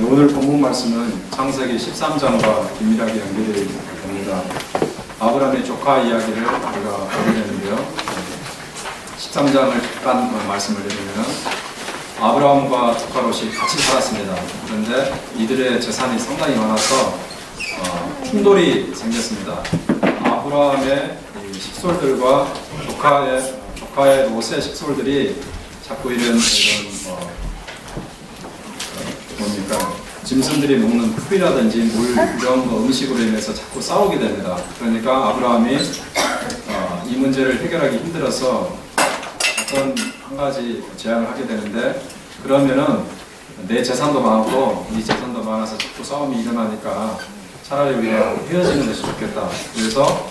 네, 오늘 본문 말씀은 창세기 13장과 긴밀하게 연결되어 됩니다. 아브라함의 조카 이야기를 우리가 보게 되는데요. 13장을 잠깐 말씀을 드리면 아브라함과 조카 롯이 같이 살았습니다. 그런데 이들의 재산이 상당히 많아서 충돌이 생겼습니다. 아브라함의 식솔들과 조카의 롯의 식솔들이 자꾸 이런 뭡니까? 짐승들이 먹는 풀이라든지 물 이런 음식으로 인해서 자꾸 싸우게 됩니다. 그러니까 아브라함이 이 문제를 해결하기 힘들어서 어떤 한 가지 제안을 하게 되는데, 그러면은 내 재산도 많고 네 재산도 많아서 자꾸 싸움이 일어나니까 차라리 우리가 헤어지는 것이 좋겠다. 그래서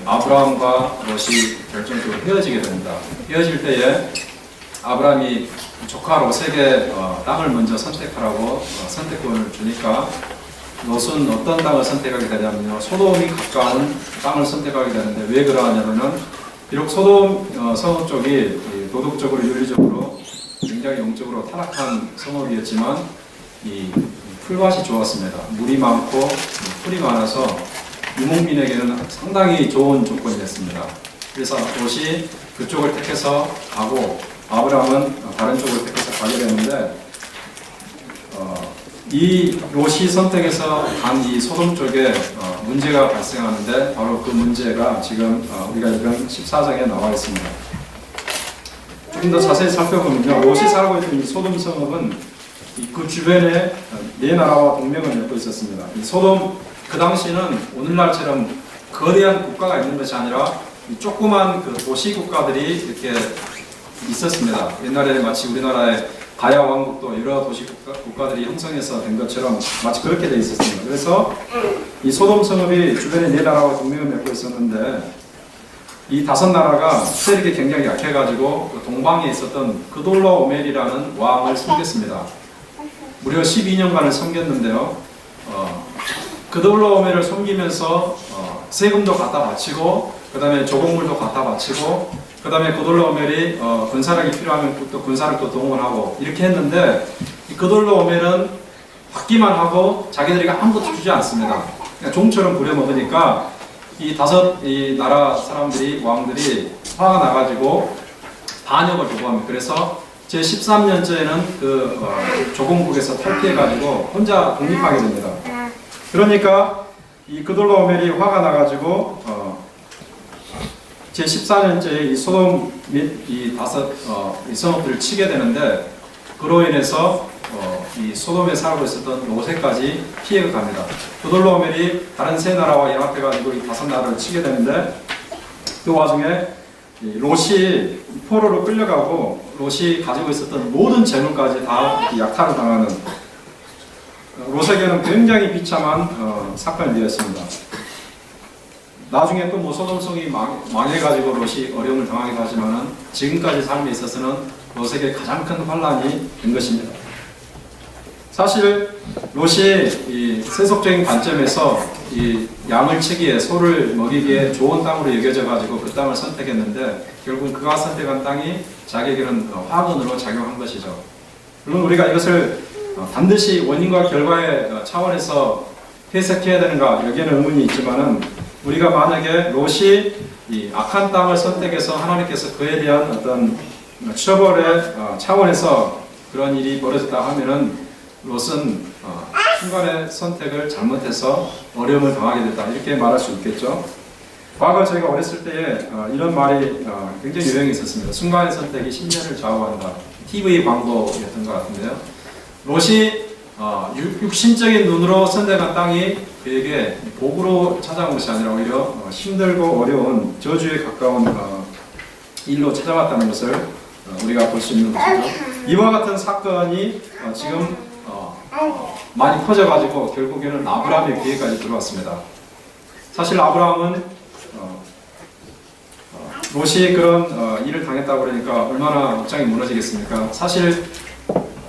아브라함과 롯이 결정적으로 헤어지게 됩니다. 헤어질 때에 아브라함이 조카 롯에게 땅을 먼저 선택하라고 선택권을 주니까 롯은 어떤 땅을 선택하게 되냐면요, 소돔이 가까운 땅을 선택하게 되는데, 왜 그러하냐면은 비록 소돔 성읍 쪽이 도덕적으로 윤리적으로 굉장히 영적으로 타락한 성읍이었지만 이 풀밭이 좋았습니다. 물이 많고 풀이 많아서 유목민에게는 상당히 좋은 조건이 됐습니다. 그래서 롯이 그쪽을 택해서 가고 아브라함은 다른 쪽을 택해서 가게 되는데, 이 롯이 선택해서 간 이 소돔 쪽에 문제가 발생하는데, 바로 그 문제가 지금 우리가 읽은 14장에 나와 있습니다. 조금 더 자세히 살펴보면요, 롯이 살고 있던 이 소돔 성읍은 그 주변에 네 나라와 동맹을 맺고 있었습니다. 이 소돔, 그 당시는 오늘날처럼 거대한 국가가 있는 것이 아니라 조그만 그 도시 국가들이 이렇게 있었습니다. 옛날에 마치 우리나라의 가야 왕국도 여러 도시 국가들이 형성해서 된 것처럼 마치 그렇게 돼 있었습니다. 그래서 이 소돔 성읍이 주변에 네 나라와 동맹을 맺고 있었는데, 이 다섯 나라가 세력이 굉장히 약해가지고 그 동방에 있었던 그돌라오멜이라는 왕을 섬겼습니다. 무려 12년간을 섬겼는데요. 그돌라오멜을 섬기면서 세금도 갖다 바치고, 그 다음에 조공물도 갖다 바치고, 그 다음에 그돌라오멜이 군사력이 필요하면 또 군사를 또 동원하고 이렇게 했는데, 이 그돌라오멜은 받기만 하고 자기들이 아무것도 주지 않습니다. 그냥 종처럼 부려먹으니까 이 나라 사람들이, 왕들이 화가 나가지고 반역을 요구합니다. 그래서 제 13년째에는 그 조공국에서 탈피해가지고 혼자 독립하게 됩니다. 그러니까 이 그돌라오멜이 화가 나가지고 제 14년째에 이 소돔 및 이 이 성읍들을 치게 되는데, 그로 인해서 이 소돔에 살고 있었던 롯에까지 피해가 갑니다. 그돌라오멜이 다른 세 나라와 연합해가지고 이 다섯 나라를 치게 되는데, 그 와중에 롯이 포로로 끌려가고 롯이 가지고 있었던 모든 재물까지 다 약탈을 당하는 롯에게는 굉장히 비참한 사건이 되었습니다. 나중에 또 뭐 소돔성이 망해가지고 롯이 어려움을 당하기도 하지만은 지금까지 삶에 있어서는 롯에게 가장 큰 환란이 된 것입니다. 사실 롯이 이 세속적인 관점에서 이 양을 치기에, 소를 먹이기에 좋은 땅으로 여겨져 가지고 그 땅을 선택했는데, 결국 그가 선택한 땅이 자기에게는 화근으로 작용한 것이죠. 물론 우리가 이것을 반드시 원인과 결과의 차원에서 해석해야 되는가, 여기에는 의문이 있지만은, 우리가 만약에 롯이 이 악한 땅을 선택해서 하나님께서 그에 대한 어떤 처벌의 차원에서 그런 일이 벌어졌다 하면은 롯은 순간의 선택을 잘못해서 어려움을 당하게 됐다, 이렇게 말할 수 있겠죠. 과거 저희가 어렸을 때에 이런 말이 굉장히 유행이 있었습니다. 순간의 선택이 10년을 좌우한다. TV 광고였던 것 같은데요. 롯이 육신적인 눈으로 선택한 땅이 그에게 복으로 찾아온 것이 아니라 오히려 힘들고 어려운 저주에 가까운 일로 찾아왔다는 것을 우리가 볼 수 있는 것이죠. 이와 같은 사건이 지금 많이 커져가지고 결국에는 아브라함의 귀에까지 들어왔습니다. 사실 아브라함은 롯이 그런 일을 당했다고 그러니까 얼마나 목장이 무너지겠습니까? 사실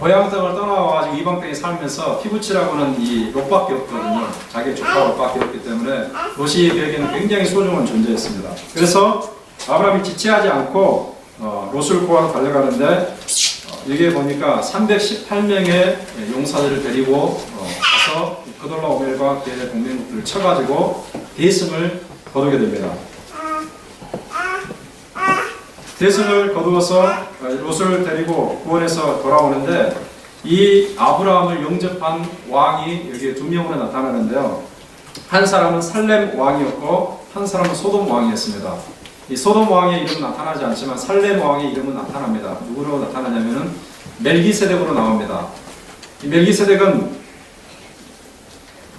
고향 땅을 떠나와가지고 이방 땅에 살면서 피부치라고는 이 롯밖에 없거든요. 자기 조카 롯밖에 없기 때문에 롯이 그에게는 굉장히 소중한 존재였습니다. 그래서 아브라함이 지체하지 않고 롯을 구하러 달려가는데 여기에 보니까 318명의 용사들을 데리고 가서 그돌라오멜과 그의 동맹국들을 쳐가지고 대승을 거두게 됩니다. 대승을 거두어서 롯을 데리고 구원해서 돌아오는데 이 아브라함을 영접한 왕이 여기에 두 명으로 나타나는데요. 한 사람은 살렘 왕이었고 한 사람은 소돔 왕이었습니다. 이 소돔 왕의 이름은 나타나지 않지만 살렘 왕의 이름은 나타납니다. 누구로 나타나냐면은 멜기세덱으로 나옵니다. 이 멜기세덱은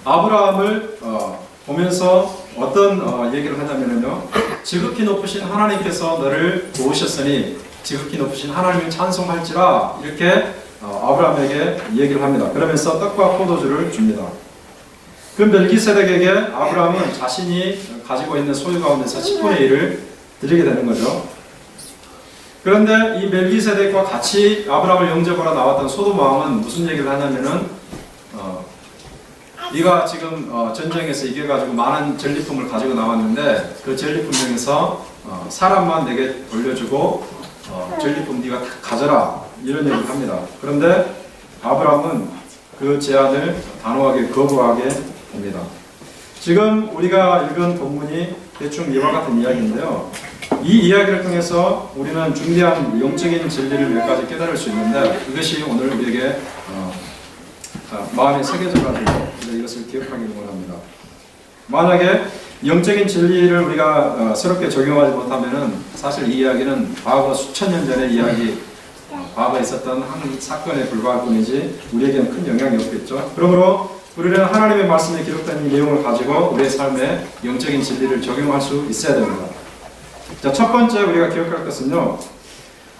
아브라함을 보면서 어떤 얘기를 하냐면요. 지극히 높으신 하나님께서 너를 도우셨으니 지극히 높으신 하나님을 찬송할지라 이렇게 아브라함에게 얘기를 합니다. 그러면서 떡과 포도주를 줍니다. 그 멜기세덱에게 아브라함은 자신이 가지고 있는 소유 가운데서 10분의 1을 드리게 되는 거죠. 그런데 이 멜기세덱과 같이 아브라함을 영접하러 나왔던 소돔 왕은 무슨 얘기를 하냐면은 네가 지금 전쟁에서 이겨가지고 많은 전리품을 가지고 나왔는데 그 전리품 중에서 사람만 내게 돌려주고 전리품 네가 다 가져라 이런 얘기를 합니다. 그런데 아브라함은 그 제안을 단호하게 거부하게 됩니다. 지금 우리가 읽은 본문이 대충 이와 같은 이야기인데요. 이 이야기를 통해서 우리는 중대한 영적인 진리를 몇 가지 깨달을 수 있는데 그것이 오늘 우리에게 마음에 새겨져가지고 이것을 기억하기를 원합니다. 만약에 영적인 진리를 우리가 새롭게 적용하지 못하면은 사실 이 이야기는 과거 수천 년 전의 이야기, 과거에 있었던 한 사건에 불과할 뿐이지 우리에게는 큰 영향이 없겠죠. 그러므로 우리는 하나님의 말씀에 기록된 이 내용을 가지고 우리의 삶에 영적인 진리를 적용할 수 있어야 됩니다. 자, 첫 번째 우리가 기억할 것은요.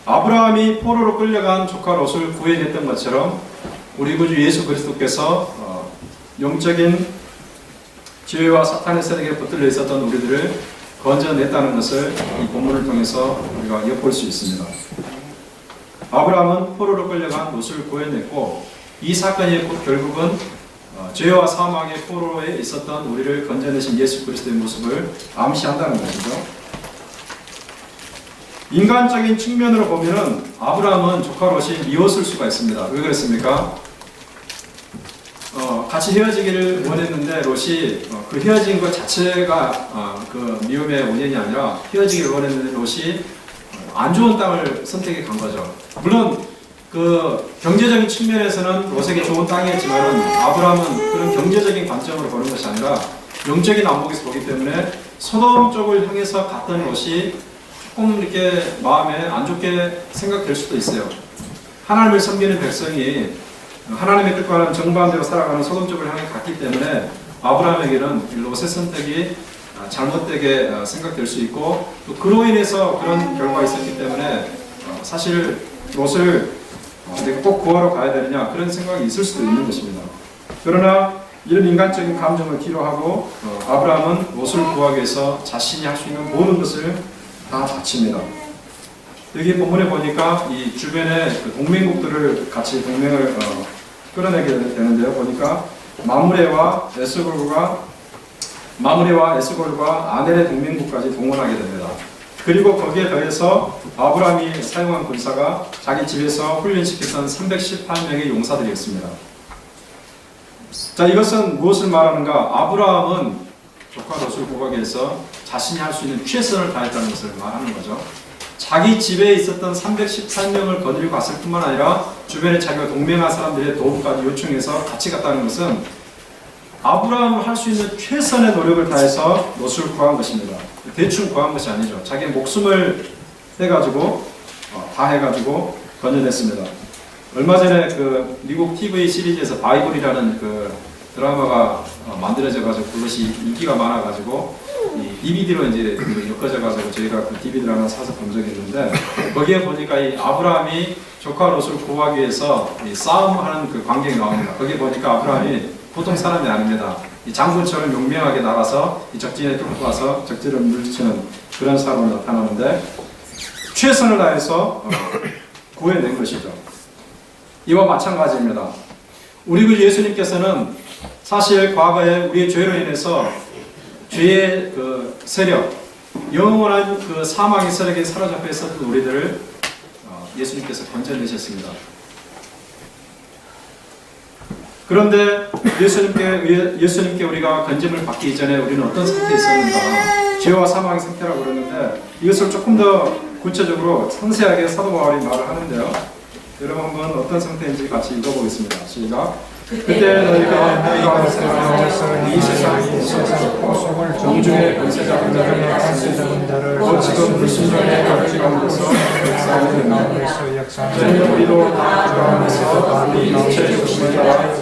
아브라함이 포로로 끌려간 조카 롯을 구해냈던 것처럼 우리 구주 예수 그리스도께서 영적인 지혜와 사탄의 세력에 붙들려 있었던 우리들을 건져냈다는 것을 이 본문을 통해서 우리가 엿볼 수 있습니다. 아브라함은 포로로 끌려간 롯을 구해냈고 이 사건이 결국은 죄와 사망의 포로에 있었던 우리를 건져내신 예수 그리스도의 모습을 암시한다는 것이죠. 인간적인 측면으로 보면은 아브라함은 조카 롯이 미웠을 수가 있습니다. 왜 그랬습니까? 같이 헤어지기를 원했는데 롯이 그 헤어진 것 자체가 그 미움의 원인이 아니라 헤어지기를 원했는데 롯이 안 좋은 땅을 선택해 간 거죠. 물론 그 경제적인 측면에서는 롯에게 좋은 땅이었지만은 아브라함은 그런 경제적인 관점으로 보는 것이 아니라 영적인 안목에서 보기 때문에 소돔 쪽을 향해서 갔던 롯이 조금 이렇게 마음에 안 좋게 생각될 수도 있어요. 하나님을 섬기는 백성이 하나님의 뜻과는 정반대로 살아가는 소돔 쪽을 향해 갔기 때문에 아브라함에게는 롯의 선택이 잘못되게 생각될 수 있고 또 그로 인해서 그런 결과가 있었기 때문에 사실 롯을 내가 꼭 구하러 가야 되느냐 그런 생각이 있을 수도 있는 것입니다. 그러나 이런 인간적인 감정을 뒤로하고 아브라함은 롯을 구하기 위해서 자신이 할 수 있는 모든 것을 다 바칩니다. 여기 본문에 보니까 이 주변의 그 동맹국들을 같이 동맹을 끌어내게 되는데요. 보니까 마므레와 에스골과 아넬의 동맹국까지 동원하게 됩니다. 그리고 거기에 더해서 아브라함이 사용한 군사가 자기 집에서 훈련시켰던 318명의 용사들이었습니다. 자, 이것은 무엇을 말하는가? 아브라함은 조카 롯을 구하기 위해서 자신이 할 수 있는 최선을 다했다는 것을 말하는 거죠. 자기 집에 있었던 318명을 거느리고 갔을 뿐만 아니라 주변에 자기가 동맹한 사람들의 도움까지 요청해서 같이 갔다는 것은 아브라함을 할 수 있는 최선의 노력을 다해서 롯을 구한 것입니다. 대충 구한 것이 아니죠. 자기의 목숨을 해가지고 다 해가지고 건져냈습니다. 얼마 전에 그 미국 TV 시리즈에서 바이블이라는 그 드라마가 만들어져가지고 그것이 인기가 많아가지고 이 DVD로 이제 엮어져가지고 저희가 그 DVD를 하나 사서 본 적이 있는데 거기에 보니까 이 아브라함이 조카 롯을 구하기 위해서 이 싸움하는 그 광경이 나옵니다. 거기에 보니까 아브라함이 보통 사람이 아닙니다. 이 장군처럼 용맹하게 날아서 이 적진에 뚫고 와서 적진을 물리치는 그런 사람으로 나타나는데 최선을 다해서 구해낸 것이죠. 이와 마찬가지입니다. 우리 그 예수님께서는 사실 과거에 우리의 죄로 인해서 죄의 그 세력, 영원한 그 사망의 세력에 사로잡혀 있었던 우리들을 예수님께서 건져내셨습니다. 그런데 예수님께 우리가 건짐을 받기 이전에 우리는 어떤 상태에 있었는가? 죄와 사망의 상태라고 그러는데 이것을 조금 더 구체적으로 상세하게 사도 바울이 말을 하는데요. 여러분 한번 어떤 상태인지 같이 읽어보겠습니다. 시작. 그때 너희가 이 세상 공중의 권세자들 곧 지금 불순종의 가치 가운데서 역사하는 우리도 다 그 안에서 이 육체의 욕심을 따라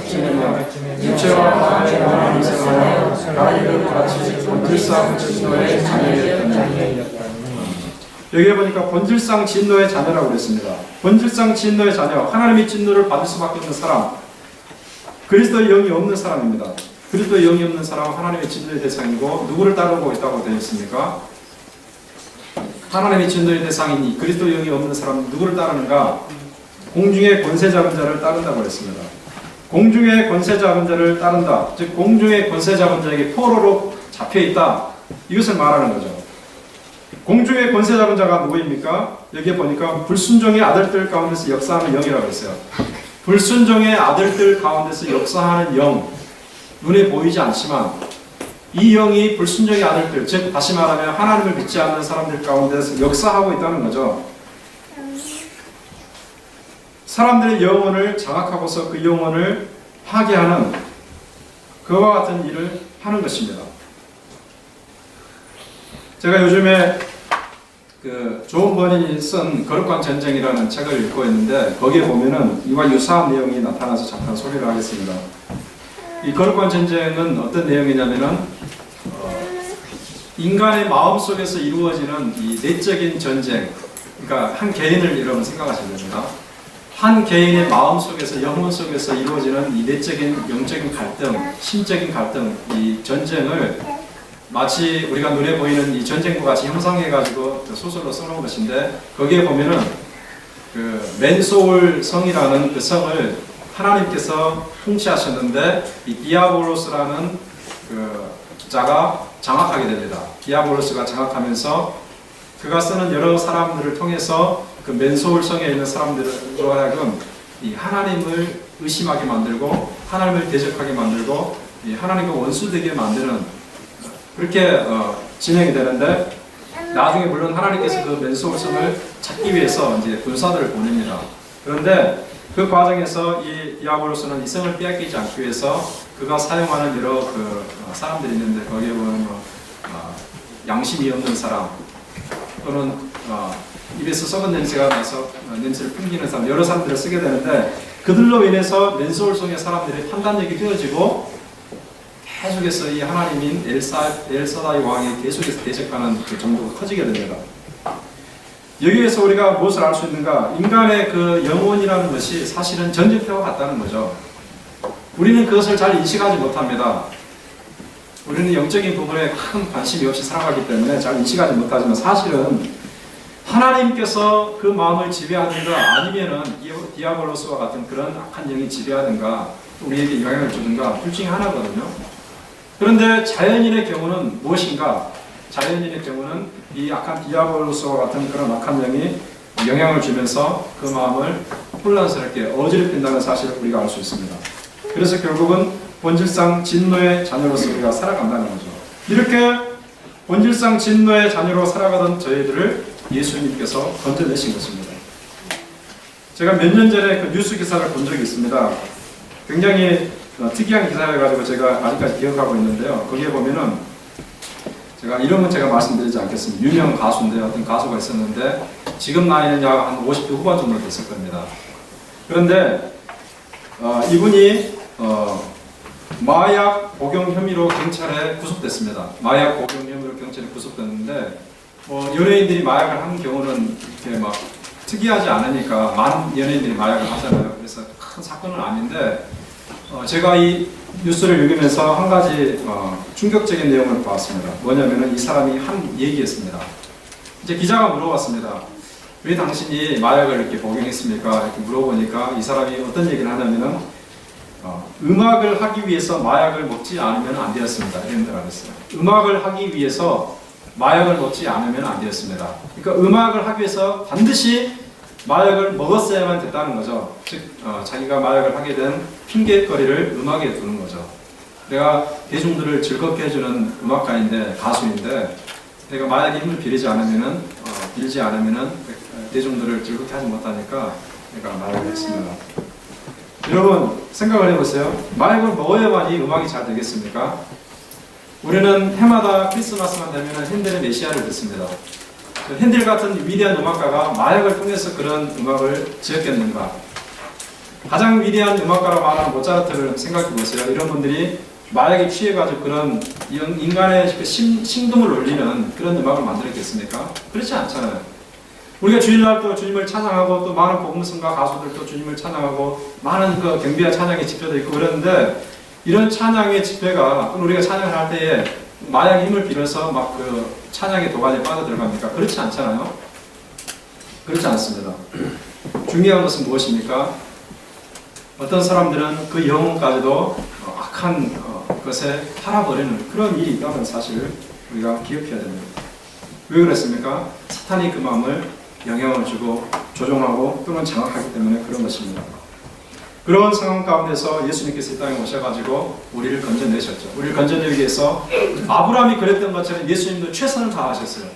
육체와 마음의 원함을 생각하여 나이를 같이 본질상 진노의 자녀였다. 여기에 보니까 본질상 진노의 자녀라고 그랬습니다. 본질상 진노의 자녀, 하나님의 진노를 받을 수밖에 없는 사람, 그리스도의 영이 없는 사람입니다. 그리스도의 영이 없는 사람은 하나님의 진노의 대상이고 누구를 따르고 있다고 되어 있습니까? 하나님의 진노의 대상이니 그리스도의 영이 없는 사람은 누구를 따르는가? 공중의 권세 잡은 자를 따른다고 했습니다. 공중의 권세 잡은 자를 따른다. 즉 공중의 권세 잡은 자에게 포로로 잡혀있다. 이것을 말하는 거죠. 공중의 권세 잡은 자가 누구입니까? 여기에 보니까 불순종의 아들들 가운데서 역사하는 영이라고 했어요. 불순종의 아들들 가운데서 역사하는 영, 눈에 보이지 않지만 이 영이 불순종의 아들들, 즉 다시 말하면 하나님을 믿지 않는 사람들 가운데서 역사하고 있다는 거죠. 사람들의 영혼을 장악하고서 그 영혼을 파괴하는 그와 같은 일을 하는 것입니다. 제가 요즘에 존 버닌이 쓴 거룩한 전쟁이라는 책을 읽고 있는데 거기에 보면은 이와 유사한 내용이 나타나서 잠깐 소개를 하겠습니다. 이 거룩한 전쟁은 어떤 내용이냐면은 인간의 마음 속에서 이루어지는 이 내적인 전쟁, 그러니까 한 개인을 여러분 생각하시면 됩니다. 한 개인의 마음 속에서 영혼 속에서 이루어지는 이 내적인 영적인 갈등, 심적인 갈등, 이 전쟁을 마치 우리가 눈에 보이는 이 전쟁과 같이 형상해가지고 소설로 써놓은 것인데 거기에 보면은 그 맨소울 성이라는 그 성을 하나님께서 통치하셨는데 이 디아볼로스라는 그 자가 장악하게 됩니다. 디아볼로스가 장악하면서 그가 쓰는 여러 사람들을 통해서 그 맨소울 성에 있는 사람들로 하여금 이 하나님을 의심하게 만들고 하나님을 대적하게 만들고 이 하나님과 원수되게 만드는 그렇게 진행이 되는데 나중에 물론 하나님께서 그 맨소울 성을 찾기 위해서 이제 군사들을 보냅니다. 그런데 그 과정에서 이 디아볼로스는 이 성을 빼앗기지 않기 위해서 그가 사용하는 여러 그 사람들이 있는데 거기에 보면 양심이 없는 사람 또는 입에서 썩은 냄새가 나서 냄새를 풍기는 사람 여러 사람들을 쓰게 되는데 그들로 인해서 맨소울 성의 사람들의 판단력이 흐려지고 계속해서 이 하나님인 엘사다이 왕이 계속해서 대적하는 그 정도가 커지게 됩니다. 여기에서 우리가 무엇을 알 수 있는가? 인간의 그 영혼이라는 것이 사실은 전쟁터와 같다는 거죠. 우리는 그것을 잘 인식하지 못합니다. 우리는 영적인 부분에 큰 관심이 없이 살아가기 때문에 잘 인식하지 못하지만 사실은 하나님께서 그 마음을 지배하든가 아니면은 디아볼로스와 같은 그런 악한 영이 지배하든가 우리에게 영향을 주든가 둘 중에 하나거든요. 그런데 자연인의 경우는 무엇인가? 자연인의 경우는 이 악한 디아볼로스와 같은 그런 악한 영이 영향을 주면서 그 마음을 혼란스럽게 어지럽힌다는 사실을 우리가 알 수 있습니다. 그래서 결국은 본질상 진노의 자녀로서 우리가 살아간다는 거죠. 이렇게 본질상 진노의 자녀로 살아가던 저희들을 예수님께서 건져내신 것입니다. 제가 몇 년 전에 그 뉴스 기사를 본 적이 있습니다. 굉장히 특이한 기사여가지고 제가 아직까지 기억하고 있는데요. 거기에 보면은 제가 이름은 제가 말씀드리지 않겠습니다. 유명 가수인데 어떤 가수가 있었는데 지금 나이는 약 한 50대 후반 정도 됐을 겁니다. 그런데 이분이 마약 복용 혐의로 경찰에 구속됐습니다. 마약 복용 혐의로 경찰에 구속됐는데 연예인들이 마약을 하는 경우는 이렇게 막 특이하지 않으니까 많은 연예인들이 마약을 하잖아요. 그래서 큰 사건은 아닌데 제가 이 뉴스를 읽으면서 한 가지 충격적인 내용을 봤습니다. 뭐냐면은 이 사람이 한 얘기였습니다. 이제 기자가 물어봤습니다. 왜 당신이 마약을 이렇게 복용했습니까? 이렇게 물어보니까 이 사람이 어떤 얘기를 하냐면은 음악을 하기 위해서 마약을 먹지 않으면 안 되었습니다. 이런 말을 했어요. 음악을 하기 위해서 마약을 먹지 않으면 안 되었습니다. 그러니까 음악을 하기 위해서 반드시 마약을 먹었어야만 됐다는 거죠. 즉 자기가 마약을 하게 된 핑계거리를 음악에 두는 거죠. 내가 대중들을 즐겁게 해주는 음악가인데, 가수인데, 내가 마약의 힘을 빌지 않으면은 대중들을 즐겁게 하지 못하니까 내가 마약을 했습니다. 여러분 생각을 해보세요. 마약을 먹어야만이 음악이 잘 되겠습니까? 우리는 해마다 크리스마스만 되면 핸델의 메시아를 듣습니다. 핸델 같은 위대한 음악가가 마약을 통해서 그런 음악을 지었겠는가? 가장 위대한 음악가라고 말하는 모차르트를 생각해 보세요. 이런 분들이 마약에 취해가지고 그런 인간의 심금을 울리는 그런 음악을 만들었겠습니까? 그렇지 않잖아요. 우리가 주일날 또 주님을 찬양하고 또 많은 복음성가 가수들도 주님을 찬양하고 많은 그 경배와 찬양의 집회도 있고 그러는데, 이런 찬양의 집회가 우리가 찬양을 할 때에 마약의 힘을 빌어서 막 그 찬양의 도가니에 빠져들어갑니까? 그렇지 않잖아요. 그렇지 않습니다. 중요한 것은 무엇입니까? 어떤 사람들은 그 영혼까지도 악한 것에 팔아버리는 그런 일이 있다는 사실을 우리가 기억해야 됩니다. 왜 그랬습니까? 사탄이 그 마음을 영향을 주고 조종하고 또는 장악하기 때문에 그런 것입니다. 그런 상황 가운데서 예수님께서 이 땅에 오셔가지고 우리를 건져내셨죠. 우리를 건져내기 위해서 아브라함이 그랬던 것처럼 예수님도 최선을 다하셨어요.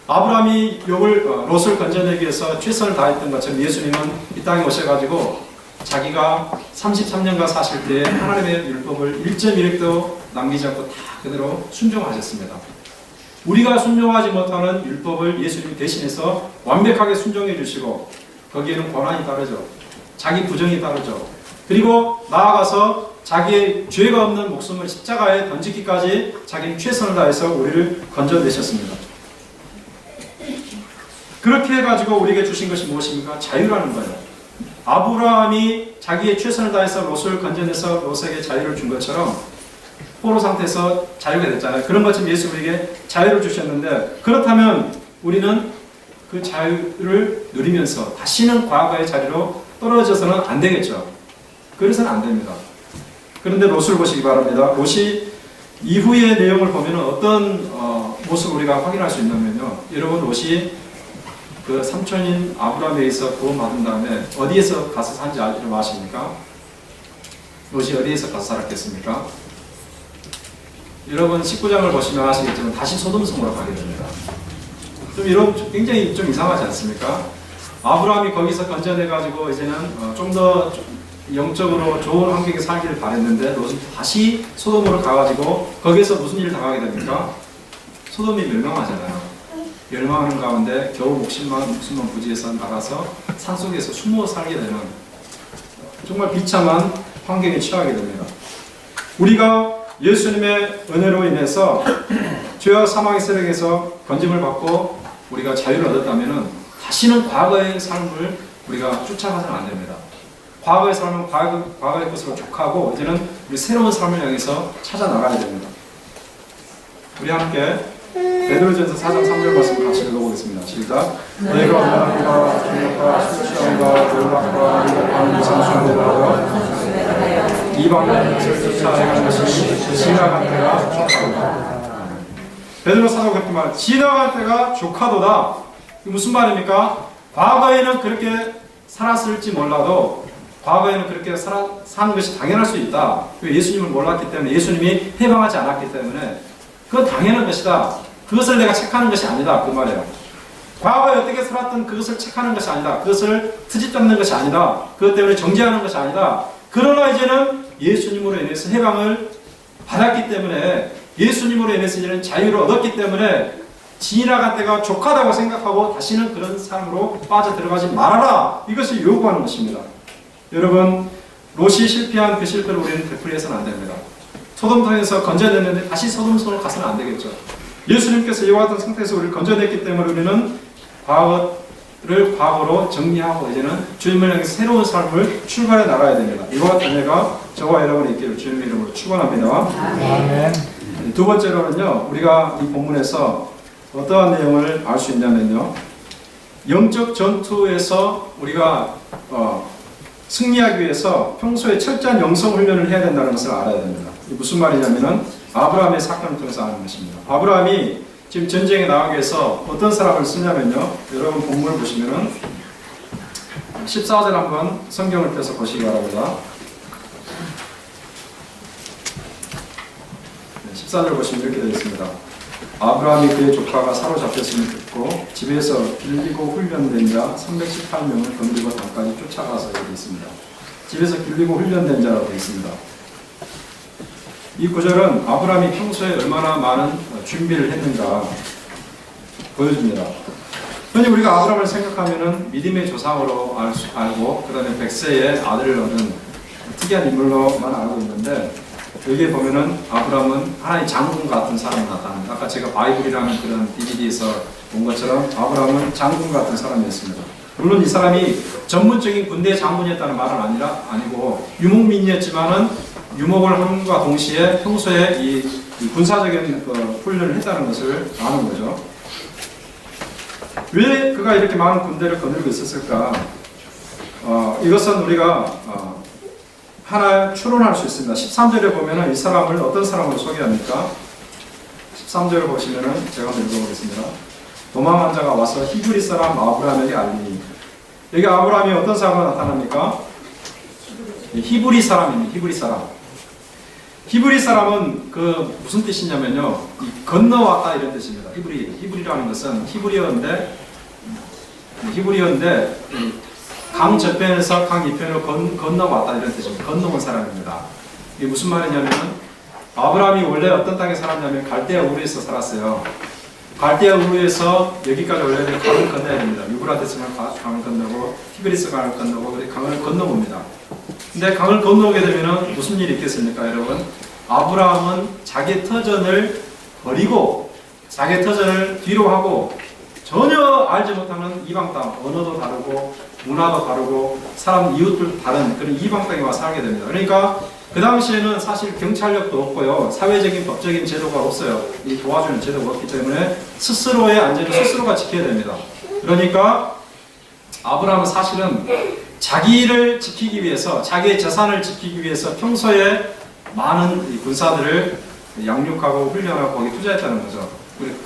아브라함이 롯을 건져내기 위해서 최선을 다했던 것처럼 예수님은 이 땅에 오셔가지고 자기가 33년간 사실 때 하나님의 율법을 1.1획도 남기지 않고 다 그대로 순종하셨습니다. 우리가 순종하지 못하는 율법을 예수님이 대신해서 완벽하게 순종해 주시고, 거기에는 고난이 따르죠. 자기 부정이 따르죠. 그리고 나아가서 자기의 죄가 없는 목숨을 십자가에 던지기까지 자기는 최선을 다해서 우리를 건져내셨습니다. 그렇게 해가지고 우리에게 주신 것이 무엇입니까? 자유라는 거예요. 아브라함이 자기의 최선을 다해서 롯을 건져내서 롯에게 자유를 준 것처럼 포로 상태에서 자유가 됐잖아요. 그런 것처럼 예수 우리에게 자유를 주셨는데, 그렇다면 우리는 그 자유를 누리면서 다시는 과거의 자리로 떨어져서는 안 되겠죠. 그래서는 안 됩니다. 그런데 롯을 보시기 바랍니다. 롯이 이후의 내용을 보면 어떤 모습을 우리가 확인할 수 있냐면요. 여러분, 롯이 그 삼촌인 아브라함에 의해서 구원받은 다음에 어디에서 가서 산지 아십니까? 롯이 어디에서 가서 살았겠습니까? 여러분 19장을 보시면 아시겠지만 다시 소돔성으로 가게 됩니다. 굉장히 좀 이상하지 않습니까? 아브라함이 거기서 건져내가지고 이제는 좀 더 영적으로 좋은 환경에 살기를 바랬는데, 롯은 다시 소돔으로 가가지고 거기에서 무슨 일을 당하게 됩니까? 소돔이 멸망하잖아요. 멸망하는 가운데 겨우 목숨만 부지해서 나가서 산속에서 숨어 살게 되는 정말 비참한 환경에 처하게 됩니다. 우리가 예수님의 은혜로 인해서 죄와 사망의 세력에서 건짐을 받고 우리가 자유를 얻었다면 다시는 과거의 삶을 우리가 쫓아가서는 안 됩니다. 과거의 삶은 과거의 것으로 족하고 이제는 우리 새로운 삶을 향해서 찾아 나가야 됩니다. 우리 함께 베드로전서 4장 3절 말씀 같이 읽어보겠습니다. 시작. 너희가 원하노라 중력과 수치함과 놀랍과 위력한 상수함을 이방인의 것을 쫓아내는 것이 지나간 때가 족하도다. 베드로 사도가 그렇게 말합니다. 지나간 때가 족하도다. 이게 무슨 말입니까? 과거에는 그렇게 살았을지 몰라도 과거에는 그렇게 사는 것이 당연할 수 있다. 예수님을 몰랐기 때문에, 예수님이 해방하지 않았기 때문에 그건 당연한 것이다. 그것을 내가 체크하는 것이 아니다. 그 말이에요. 과거에 어떻게 살았던 그것을 체크하는 것이 아니다. 그것을 트집잡는 것이 아니다. 그것 때문에 정죄하는 것이 아니다. 그러나 이제는 예수님으로 인해서 해방을 받았기 때문에, 예수님으로 인해서 이제는 자유를 얻었기 때문에 지나간 때가 족하다고 생각하고 다시는 그런 삶으로 빠져들어가지 말아라. 이것을 요구하는 것입니다. 여러분, 롯이 실패한 그 실패를 우리는 되풀이해서는 안 됩니다. 소돔성에서 건져냈는데 다시 소돔성으로 가서는 안 되겠죠. 예수님께서 이와 같은 상태에서 우리를 건져냈기 때문에 우리는 과거를 과거로 정리하고 이제는 주님을 향해서 새로운 삶을 출발해 나가야 됩니다. 이와 같은 은혜가 저와 여러분이 있기를 주님의 이름으로 축원합니다. 아멘. 두 번째로는요, 우리가 이 본문에서 어떠한 내용을 알 수 있냐면요, 영적 전투에서 우리가 승리하기 위해서 평소에 철저한 영성 훈련을 해야 된다는 것을 알아야 됩니다. 이게 무슨 말이냐면은 아브라함의 사건을 통해서 아는 것입니다. 아브라함이 지금 전쟁에 나가기 위해서 어떤 사람을 쓰냐면요, 여러분 본문을 보시면은 14절 한번 성경을 펴서 보시기 바랍니다. 14절 보시면 이렇게 되어 있습니다. 아브라함이 그의 조카가 사로잡혔음을 듣고 집에서 길리고 훈련된 자 318명을 건드리고 땅까지 쫓아가서 여기 있습니다. 집에서 길리고 훈련된 자라고 되어 있습니다. 이 구절은 아브라함이 평소에 얼마나 많은 준비를 했는가 보여줍니다. 흔히 우리가 아브라함을 생각하면은 믿음의 조상으로 알고 그 다음에 백세의 아들을 얻은 특이한 인물로만 알고 있는데, 여기에 보면은 아브라함은 하나의 장군 같은 사람이 나타납니다. 아까 제가 바이블이라는 그런 DVD에서 본 것처럼 아브라함은 장군 같은 사람이었습니다. 물론 이 사람이 전문적인 군대 장군이었다는 말은 아니고 유목민이었지만은 유목을 함과 동시에 평소에 이 군사적인 훈련을 했다는 것을 아는 거죠. 왜 그가 이렇게 많은 군대를 거느리고 있었을까? 이것은 우리가 하나 추론할 수 있습니다. 13절에 보면은 이 사람을 어떤 사람으로 소개합니까? 13절을 보시면은 제가 한번 읽어보겠습니다. 도망한 자가 와서 히브리 사람 아브라함에게 알리니, 여기 아브라함이 어떤 사람으로 나타납니까? 히브리 사람입니다. 히브리 사람. 히브리 사람은 그 무슨 뜻이냐면요, 건너왔다 이런 뜻입니다. 히브리라는 것은 히브리어인데 강 저편에서 강 이편으로 건너왔다 이런 뜻입니다. 건너온 사람입니다. 이게 무슨 말이냐면, 아브라함이 원래 어떤 땅에 살았냐면 갈대아 우르에서 살았어요. 갈대아 우르에서 여기까지 원래 강을 건너야 됩니다. 유브라데스만 강을 건너고 티그리스 강을 건너고 강을 건너봅니다. 근데 강을 건너오게 되면 무슨 일이 있겠습니까, 여러분? 아브라함은 자기 터전을 버리고 자기 터전을 뒤로 하고 전혀 알지 못하는 이방 땅, 언어도 다르고 문화도 다르고 사람 이웃도 다른 그런 이방 땅에 와서 살게 됩니다. 그러니까 그 당시에는 사실 경찰력도 없고요, 사회적인 법적인 제도가 없어요. 이 도와주는 제도가 없기 때문에 스스로의 안전을 스스로가 지켜야 됩니다. 그러니까 아브라함은 사실은 자기를 지키기 위해서, 자기의 재산을 지키기 위해서 평소에 많은 군사들을 양육하고 훈련하고 거기에 투자했다는 거죠.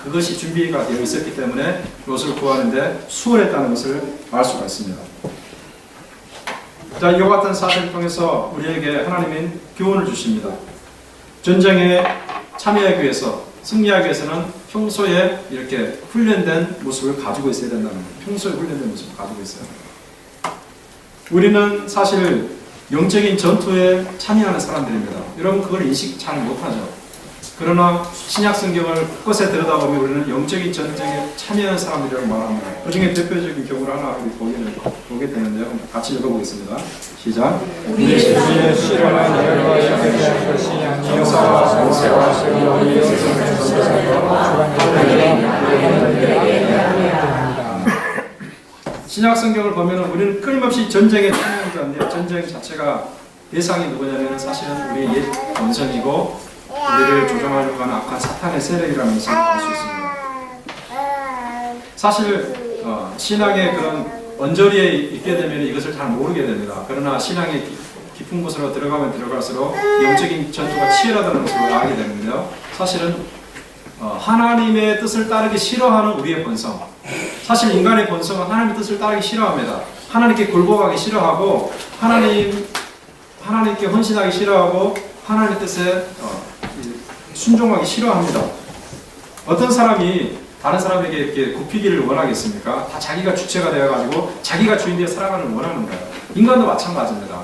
그것이 준비가 되어 있었기 때문에 롯을 구하는데 수월했다는 것을 알 수가 있습니다. 자, 이와 같은 사실을 통해서 우리에게 하나님은 교훈을 주십니다. 전쟁에 참여하기 위해서, 승리하기 위해서는 평소에 이렇게 훈련된 모습을 가지고 있어야 된다는 거예요. 평소에 훈련된 모습을 가지고 있어요. 우리는 사실 영적인 전투에 참여하는 사람들입니다. 여러분 그걸 인식 잘 못하죠. 그러나 신약 성경을 곳곳에 들여다보면 우리는 영적인 전쟁에 참여하는 사람들이라고 말합니다. 그 중에 대표적인 경우를 하나 보게 되는데요. 같이 읽어보겠습니다. 시작. 우리의 실험한 열과 영에 것이 아니어서 모세와 세월이 신약 성경을 보면 우리는 끊임없이 전쟁에 참여하는 자인데, 전쟁 자체가 대상이 누구냐면 사실은 우리의 옛 본성이고 우리를 조종하려고 하는 악한 사탄의 세력이라는 것을 알 수 있습니다. 사실 신앙의 그런 언저리에 있게 되면 이것을 잘 모르게 됩니다. 그러나 신앙의 깊은 곳으로 들어가면 들어갈수록 영적인 전투가 치열하다는 것을 알게 되는데요. 사실은 하나님의 뜻을 따르기 싫어하는 우리의 본성, 사실 인간의 본성은 하나님의 뜻을 따르기 싫어합니다. 하나님께 굴복하기 싫어하고 하나님께 헌신하기 싫어하고 하나님의 뜻에 순종하기 싫어합니다. 어떤 사람이 다른 사람에게 이렇게 굽히기를 원하겠습니까? 다 자기가 주체가 되어가지고 자기가 주인 되어 살아가는 원하는 거예요. 인간도 마찬가지입니다.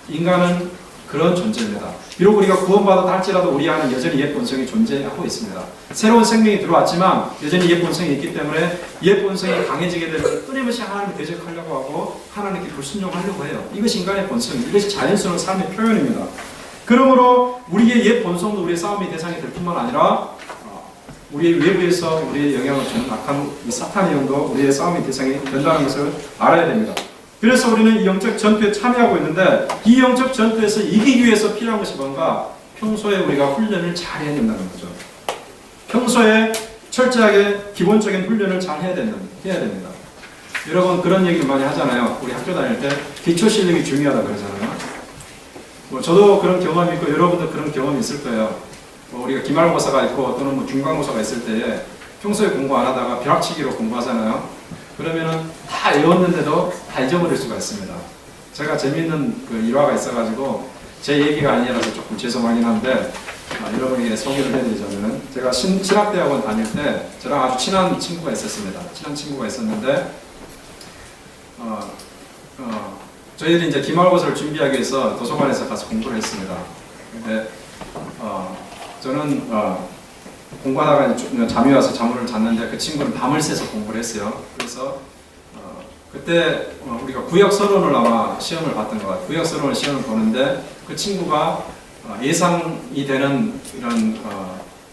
인간은 그런 존재입니다. 비록 우리가 구원받았다 할지라도 우리 안에 여전히 옛 본성이 존재하고 있습니다. 새로운 생명이 들어왔지만 여전히 옛 본성이 있기 때문에 옛 본성이 강해지게 되면 끊임없이 하나님을 대적하려고 하고 하나님께 불순종하려고 해요. 이것이 인간의 본성, 이것이 자연스러운 삶의 표현입니다. 그러므로 우리의 옛 본성도 우리의 싸움의 대상이 될 뿐만 아니라 우리의 외부에서 우리의 영향을 주는 악한 이 사탄의 영도 우리의 싸움의 대상이 된다는 것을 알아야 됩니다. 그래서 우리는 이 영적 전투에 참여하고 있는데, 이 영적 전투에서 이기기 위해서 필요한 것이 뭔가? 평소에 우리가 훈련을 잘 해야 된다는 거죠. 평소에 철저하게 기본적인 훈련을 잘 해야 됩니다. 여러분 그런 얘기를 많이 하잖아요. 우리 학교 다닐 때 기초 실력이 중요하다 그러잖아요. 저도 그런 경험이 있고 여러분도 그런 경험이 있을 거예요. 우리가 기말고사가 있고 또는 중간고사가 있을 때 평소에 공부 안 하다가 벼락치기로 공부하잖아요. 그러면은 다 외웠는데도 다 잊어버릴 수가 있습니다. 제가 재미있는 그 일화가 있어가지고 제 얘기가 아니라서 조금 죄송하긴 한데 여러분에게 소개를 해드리자면 제가 신학대학원 다닐 때 저랑 아주 친한 친구가 있었습니다. 친한 친구가 있었는데 저희들이 이제 기말고사를 준비하기 위해서 도서관에서 가서 공부를 했습니다. 근데 저는 공부하다가 잠이 와서 잠을 잤는데 그 친구는 밤을 새서 공부를 했어요. 그래서 그때 우리가 구역서론을 아마 시험을 봤던 것 같아요. 구역서론을 시험을 보는데 그 친구가 예상이 되는 이런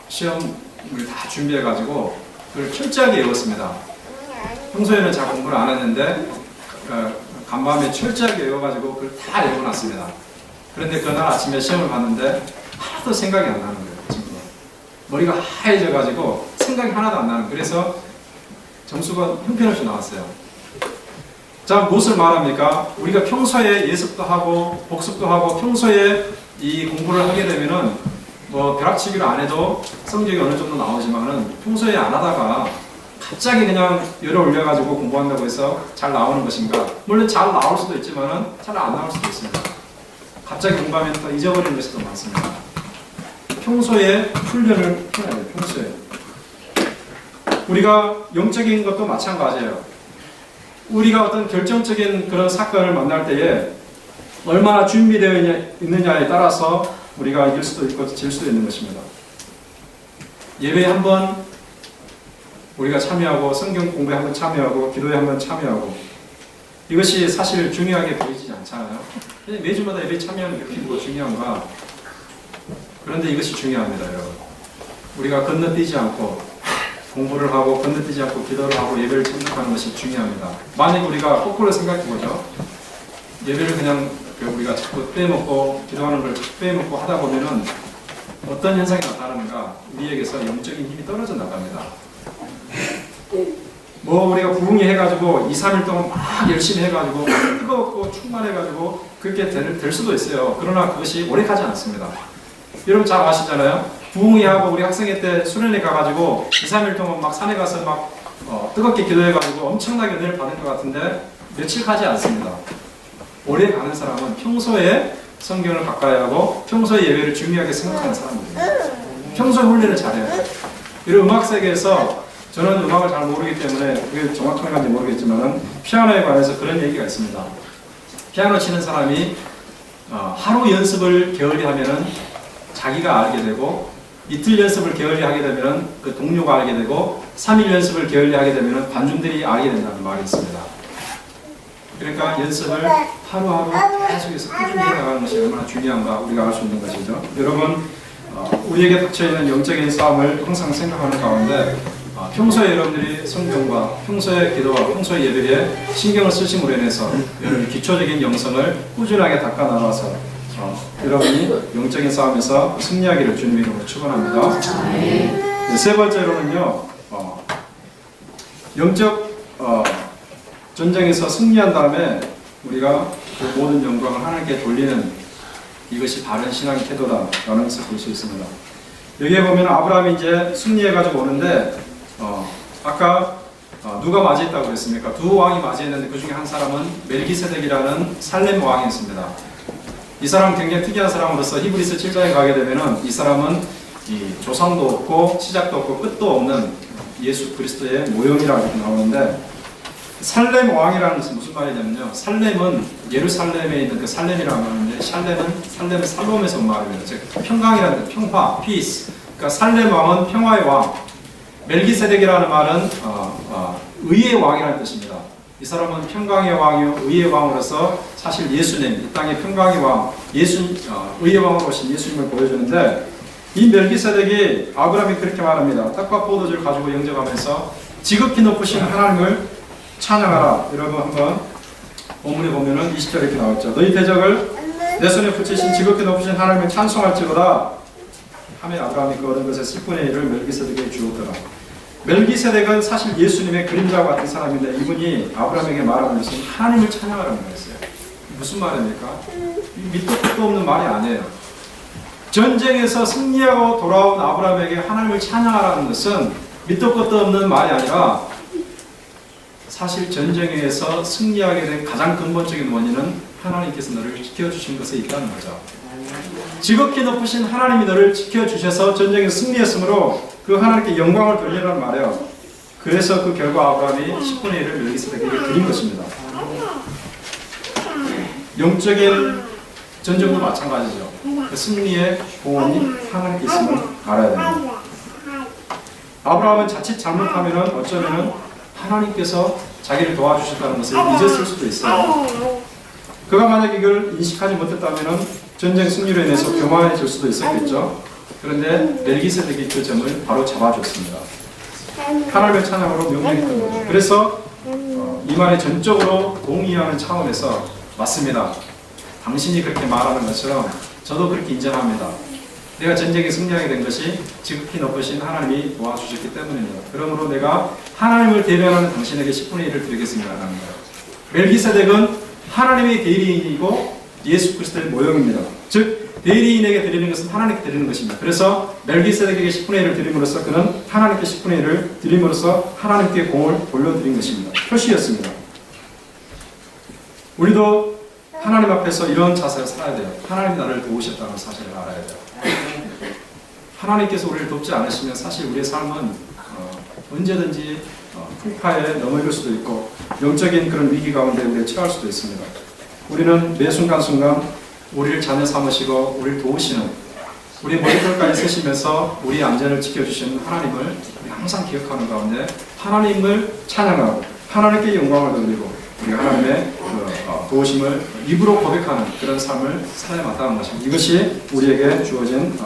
시험을 다 준비해가지고 그걸 철저하게 외웠습니다. 평소에는 잘 공부를 안 했는데 간밤에 철저하게 외워가지고 그걸 다 외워놨습니다. 그런데 그날 아침에 시험을 봤는데 하나도 생각이 안 나는 거예요. 그 친구가. 머리가 하얘져가지고 생각이 하나도 안 나는 거예요. 그래서 점수가 형편없이 나왔어요. 자, 무엇을 말합니까? 우리가 평소에 예습도 하고 복습도 하고 평소에 이 공부를 하게 되면은 뭐 벼락치기를 안 해도 성적이 어느 정도 나오지만은 평소에 안 하다가 갑자기 그냥 열을 올려가지고 공부한다고 해서 잘 나오는 것인가? 물론 잘 나올 수도 있지만은 잘 안 나올 수도 있습니다. 갑자기 공부하면 또 잊어버리는 것이 더 많습니다. 평소에 훈련을 해야 돼요. 평소에. 우리가 영적인 것도 마찬가지예요. 우리가 어떤 결정적인 그런 사건을 만날 때에 얼마나 준비되어 있느냐에 따라서 우리가 이길 수도 있고 질 수도 있는 것입니다. 예배에 한번 우리가 참여하고 성경 공부에 한번 참여하고 기도에 한번 참여하고 이것이 사실 중요하게 보이지 않잖아요. 매주마다 예배에 참여하는 게 뭐가 중요한가? 그런데 이것이 중요합니다, 여러분. 우리가 건너뛰지 않고 공부를 하고 건너뛰지 않고 기도를 하고 예배를 참석하는 것이 중요합니다. 만약 우리가 거꾸로 생각해보죠. 예배를 그냥 우리가 자꾸 빼먹고 기도하는 걸 자꾸 빼먹고 하다 보면은 어떤 현상이 나타나는가? 우리에게서 영적인 힘이 떨어져 나갑니다. 뭐 우리가 부흥이 해가지고 2, 3일 동안 막 열심히 해가지고 뜨겁고 충만해가지고 그렇게 될 수도 있어요. 그러나 그것이 오래 가지 않습니다. 여러분 잘 아시잖아요. 부흥이 하고 우리 학생회 때 수련회 가가지고 2, 3일 동안 막 산에 가서 막 뜨겁게 기도해가지고 엄청나게 은혜를 받은 것 같은데 며칠 가지 않습니다. 오래 가는 사람은 평소에 성경을 가까이 하고 평소에 예배를 중요하게 생각하는 사람입니다. 평소에 훈련을 잘해요. 이런 음악 세계에서 저는 음악을 잘 모르기 때문에 그게 정확한지 모르겠지만 피아노에 관해서 그런 얘기가 있습니다. 피아노 치는 사람이 하루 연습을 게을리 하면은 자기가 알게 되고 이틀 연습을 게을리 하게 되면은 그 동료가 알게 되고 3일 연습을 게을리 하게 되면은 관중들이 알게 된다는 말이 있습니다. 그러니까 연습을 하루하루 계속해서 꾸준히 해나가는 것이 얼마나 중요한가 우리가 알 수 있는 것이죠. 여러분 우리에게 닥쳐있는 영적인 싸움을 항상 생각하는 가운데 평소에 여러분들이 성경과 평소에 기도와 평소에 예배에 신경을 쓰심으로 인해서 여러분 기초적인 영성을 꾸준하게 닦아 나가서 여러분이 영적인 싸움에서 승리하기를 주님의 이름으로 축원합니다. 세 번째로는요, 영적 전쟁에서 승리한 다음에 우리가 그 모든 영광을 하나님께 돌리는 이것이 바른 신앙의 태도다라는 것을 볼 수 있습니다. 여기에 보면 아브라함이 이제 승리해가지고 오는데 아까 누가 맞이했다고 그랬습니까? 두 왕이 맞이했는데 그 중에 한 사람은 멜기세덱이라는 살렘 왕이었습니다. 이 사람은 굉장히 특이한 사람으로서 히브리서 7장에 가게 되면은 이 사람은 이 조상도 없고 시작도 없고 끝도 없는 예수 그리스도의 모형이라고 이렇게 나오는데 살렘 왕이라는 것은 무슨 말이냐면요. 살렘은 예루살렘에 있는 그 살렘이라고 하는데 살렘은 살롬에서 온 말입니다. 즉 평강이라는 뜻, 평화, peace. 그러니까 살렘 왕은 평화의 왕. 멜기세덱이라는 말은 의의 왕이라는 뜻입니다. 이 사람은 평강의 왕이요 의의 왕으로서 사실 예수님, 이 땅의 평강의 왕, 의의 왕으로 오신 예수님을 보여주는데 이 멜기세덱이 아브라함이 그렇게 말합니다. 떡과 포도주를 가지고 영접하면서 지극히 높으신 하나님을 찬양하라. 여러분 한번 본문에 보면은 20절에 이렇게 나왔죠. 너희 대적을 내 손에 붙이신 지극히 높으신 하나님을 찬송할지어다 하며 아브라함이 그 얻은 것의 10분의 1을 멜기세덱에게 주었더라. 멜기세덱은 사실 예수님의 그림자와 같은 사람인데 이분이 아브라함에게 말하는 것은 하나님을 찬양하라는 거였어요. 무슨 말입니까? 밑도 끝도 없는 말이 아니에요. 전쟁에서 승리하고 돌아온 아브라함에게 하나님을 찬양하라는 것은 밑도 끝도 없는 말이 아니라 사실 전쟁에서 승리하게 된 가장 근본적인 원인은 하나님께서 너를 지켜주신 것에 있다는 거죠. 지극히 높으신 하나님이 너를 지켜주셔서 전쟁에서 승리했으므로 그 하나님께 영광을 돌리라는 말이에요. 그래서 그 결과 아브라함이 10분의 1을 멜기세덱에게 드린 것입니다. 영적인 전쟁도 마찬가지죠. 그 승리의 공헌이 하나님께 있음을 알아야 됩니다. 아브라함은 자칫 잘못하면 어쩌면 하나님께서 자기를 도와주셨다는 것을 잊었을 수도 있어요. 그가 만약 이걸 인식하지 못했다면 전쟁 승리로 인해서 교만해질 수도 있었겠죠. 그런데 멜기세덱이 그 점을 바로 잡아줬습니다. 하나님의 찬양으로 명령했던 거죠. 그래서 이 말에 전적으로 동의하는 차원에서 맞습니다. 당신이 그렇게 말하는 것처럼 저도 그렇게 인정합니다. 내가 전쟁에 승리하게 된 것이 지극히 높으신 하나님이 도와주셨기 때문입니다. 그러므로 내가 하나님을 대변하는 당신에게 10분의 1을 드리겠습니다. 라는 거예요. 멜기세덱은 하나님의 대리인이고 예수 그리스도의 모형입니다. 즉 대리인에게 드리는 것은 하나님께 드리는 것입니다. 그래서 멜기세덱에게 10분의 1을 드림으로써 그는 하나님께 10분의 1을 드림으로써 하나님께 공을 돌려드린 것입니다. 표시였습니다. 우리도 하나님 앞에서 이런 자세로 살아야 돼요. 하나님이 나를 도우셨다는 사실을 알아야 돼요. 하나님께서 우리를 돕지 않으시면 사실 우리의 삶은 언제든지 풍파에 넘어질 수도 있고 영적인 그런 위기 가운데 우리가 처할 수도 있습니다. 우리는 매 순간순간 우리를 자녀 삼으시고 우리를 도우시는 우리 머리털까지 쓰시면서 우리의 안전을 지켜주시는 하나님을 우리 항상 기억하는 가운데 하나님을 찬양하고 하나님께 영광을 돌리고 우리 하나님의 도우심을 입으로 고백하는 그런 삶을 살아야 마땅한 것입니다. 이것이 우리에게 주어진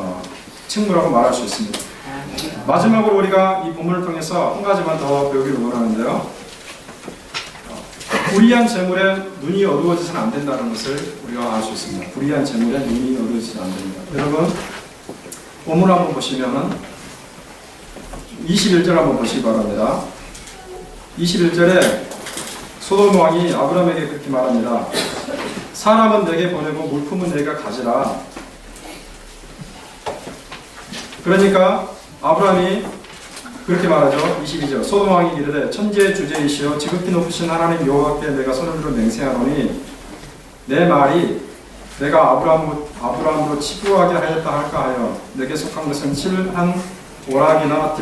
책무라고 말할 수 있습니다. 마지막으로 우리가 이 본문을 통해서 한 가지만 더 배우기를 원하는데요. 불의한 재물에 눈이 어두워지서는 안 된다는 것을 우리가 알 수 있습니다. 불의한 재물에 눈이 어두워지서는 안 됩니다. 여러분 본문 한번 보시면은 21절 한번 보시기 바랍니다. 21절에 소돔 왕이 아브라함에게 그렇게 말합니다. 사람은 내게 보내고 물품은 내가 가지라. 그러니까 아브라함이 그렇게 말하죠. 22절 소돔 왕이 이르되 천지의 주제이시여 지극히 높으신 하나님 여호와께 내가 손을 들어 맹세하노니 내 말이 내가 아브라함으로 치부하게 하였다 할까 하여 내게 속한 것은 실 한 오락이나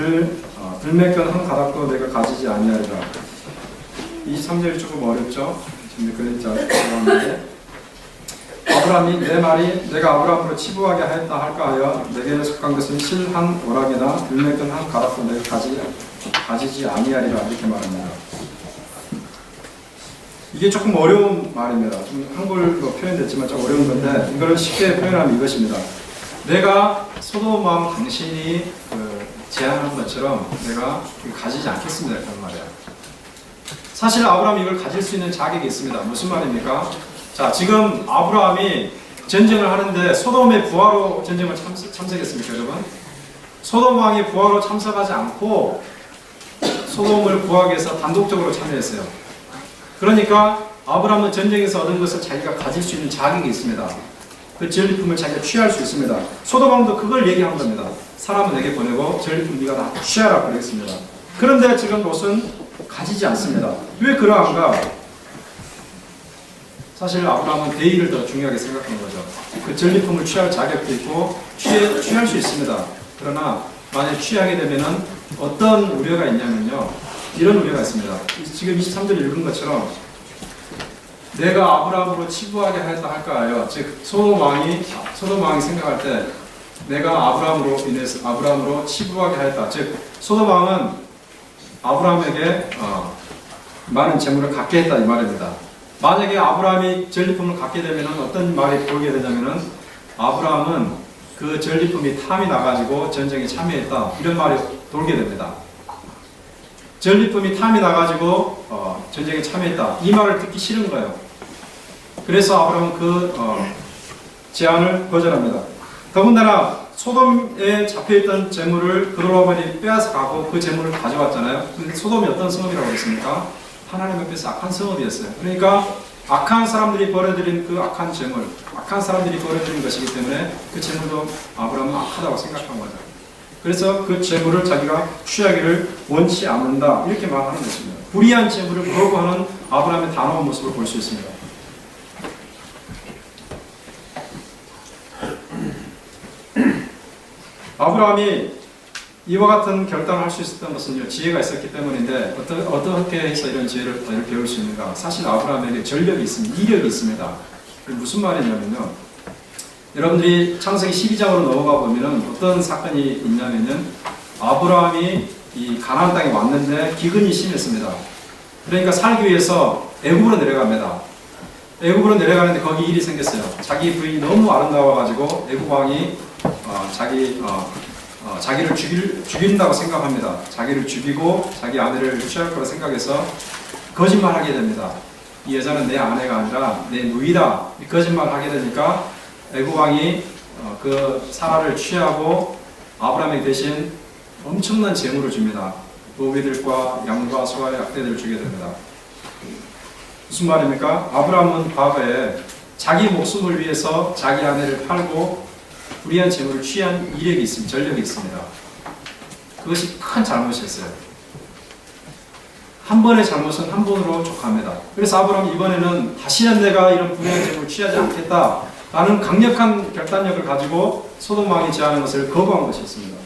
들매끈 한 가닥도 내가 가지지 아니하리라. 23절이 조금 어렵죠. 지금 그랬죠. 아브라함이 내 말이 내가 아브라함으로 치부하게 하였다 할까 하여 내게 속한 것은 실 한 오락이나 들매끈 한 가닥도 내가 가지지 아니하리라 이렇게 말합니다. 이게 조금 어려운 말입니다. 좀 한글로 표현됐지만 좀 어려운 건데 이걸 쉽게 표현하면 이것입니다. 내가 소돔 왕 당신이 제안한 것처럼 내가 가지지 않겠습니다. 그런 말이야. 사실 아브라함이 이걸 가질 수 있는 자격이 있습니다. 무슨 말입니까? 자, 지금 아브라함이 전쟁을 하는데 소돔의 부하로 전쟁을 참석했습니까, 여러분? 소돔 왕이 부하로 참석하지 않고 소돔을 구하기 위해서 단독적으로 참여했어요. 그러니까 아브라함은 전쟁에서 얻은 것을 자기가 가질 수 있는 자격이 있습니다. 그 전리품을 자기가 취할 수 있습니다. 소돔 왕도 그걸 얘기한 겁니다. 사람은 내게 보내고 전리품 네가 다 취하라 그랬습니다. 그런데 지금 롯은 가지지 않습니다. 왜 그러한가? 사실 아브라함은 대의를 더 중요하게 생각한 거죠. 그 전리품을 취할 자격도 있고 취할 수 있습니다. 그러나 만약 취하게 되면은 어떤 우려가 있냐면요. 이런 우려가 있습니다. 지금 23절 읽은 것처럼 내가 아브라함으로 치부하게 하였다 할까 하여 즉 소돔 왕이 생각할 때 내가 아브라함으로 치부하게 하였다. 즉 소돔 왕은 아브라함에게 많은 재물을 갖게 했다 이 말입니다. 만약에 아브라함이 전리품을 갖게 되면 어떤 말이 돌게 되냐면은 아브라함은 그 전리품이 탐이 나가지고 전쟁에 참여했다 이런 말이 돌게 됩니다. 전리품이 탐이 나가지고 전쟁에 참여했다 이 말을 듣기 싫은 거예요. 그래서 아브라함은 그 제안을 거절합니다. 더군다나 소돔에 잡혀있던 재물을 그돌라오반이 빼앗아 가고 그 재물을 가져왔잖아요. 근데 소돔이 어떤 성읍이라고 했습니까? 하나님 앞에서 악한 성읍이었어요. 그러니까 악한 사람들이 버려들인 그 악한 재물, 악한 사람들이 버려들인 것이기 때문에 그 재물도 아브라함은 악하다고 생각한 거죠. 그래서 그 재물을 자기가 취하기를 원치 않는다 이렇게 말하는 것입니다. 불의한 재물을 거부하는 아브라함의 단호한 모습을 볼 수 있습니다. 아브라함이 이와 같은 결단을 할 수 있었던 것은요, 지혜가 있었기 때문인데, 어떻게 해서 이런 지혜를 배울 수 있는가? 사실 아브라함에게 전력이 있습니다. 이력이 있습니다. 무슨 말이냐면요, 여러분들이 창세기 12장으로 넘어가 보면은 어떤 사건이 있냐면은, 아브라함이 이 가나안 땅에 왔는데 기근이 심했습니다. 그러니까 살기 위해서 애굽으로 내려갑니다. 애굽으로 내려가는데 거기 일이 생겼어요. 자기 부인이 너무 아름다워가지고 애굽 왕이 자기를 죽인다고 생각합니다. 자기를 죽이고 자기 아내를 취할 거라 생각해서 거짓말하게 됩니다. 이 여자는 내 아내가 아니라 내 누이다. 거짓말하게 되니까 애굽 왕이 그 사라를 취하고 아브라함에게 대신 엄청난 재물을 줍니다. 노비들과 양과 소와 약대들을 주게 됩니다. 무슨 말입니까? 아브라함은 과거에 자기 목숨을 위해서 자기 아내를 팔고 불의한 재물을 취한 이력이 있습니다. 전력이 있습니다. 그것이 큰 잘못이었어요. 한 번의 잘못은 한 번으로 족합니다. 그래서 아브라함이 이번에는 다시는 내가 이런 불의한 재물을 취하지 않겠다라는 강력한 결단력을 가지고 소돔 왕이 제안한 것을 거부한 것이었습니다.